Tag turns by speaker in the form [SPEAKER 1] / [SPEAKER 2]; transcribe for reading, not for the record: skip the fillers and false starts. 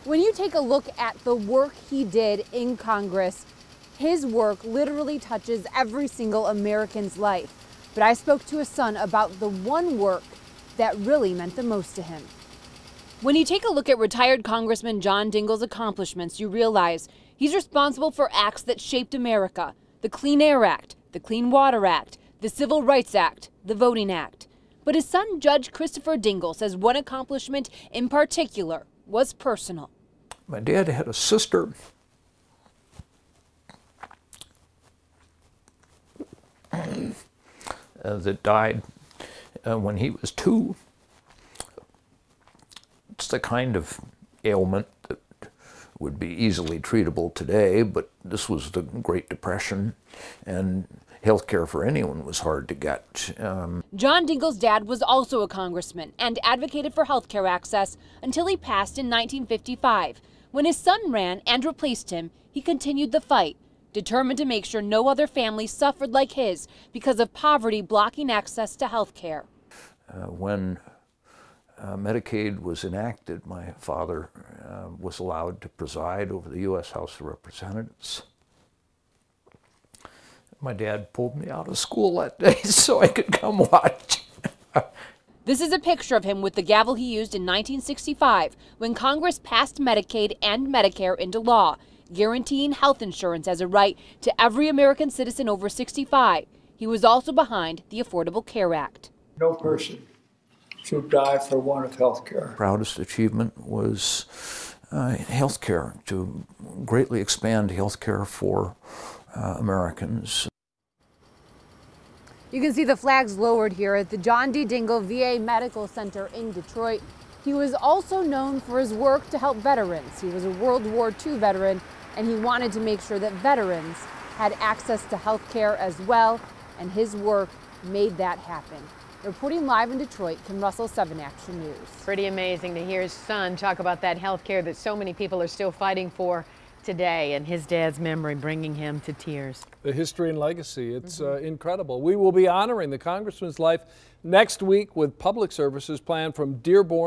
[SPEAKER 1] When you take a look at the work he did in Congress, his work literally touches every single American's life. But I spoke to his son about the one work that really meant the most to him. When you take a look at retired Congressman John Dingell's accomplishments, you realize he's responsible for acts that shaped America: the Clean Air Act, the Clean Water Act, the Civil Rights Act, the Voting Act. But his son, Judge Christopher Dingell, says one accomplishment in particular was personal.
[SPEAKER 2] My dad had a sister that died when he was 2. It's the kind of ailment that would be easily treatable today, but this was the Great Depression, and health care for anyone was hard to get.
[SPEAKER 1] John Dingell's dad was also a congressman and advocated for health care access until he passed in 1955. When his son ran and replaced him, he continued the fight, determined to make sure no other family suffered like his because of poverty blocking access to health care.
[SPEAKER 2] When Medicaid was enacted, my father was allowed to preside over the U.S. House of Representatives. My dad pulled me out of school that day so I could come watch.
[SPEAKER 1] This is a picture of him with the gavel he used in 1965 when Congress passed Medicaid and Medicare into law, guaranteeing health insurance as a right to every American citizen over 65. He was also behind the Affordable Care Act.
[SPEAKER 3] No person should die for want of health care.
[SPEAKER 2] Proudest achievement was health care, to greatly expand health care for Americans.
[SPEAKER 1] You can see the flags lowered here at the John D. Dingell VA Medical Center in Detroit. He was also known for his work to help veterans. He was a World War II veteran, and he wanted to make sure that veterans had access to health care as well, and his work made that happen. Reporting live in Detroit, Kim Russell, 7 Action News.
[SPEAKER 4] Pretty amazing to hear his son talk about that health care that so many people are still fighting for today, and his dad's memory bringing him to tears.
[SPEAKER 5] The history and legacy, it's incredible. We will be honoring the Congressman's life next week with public services planned from Dearborn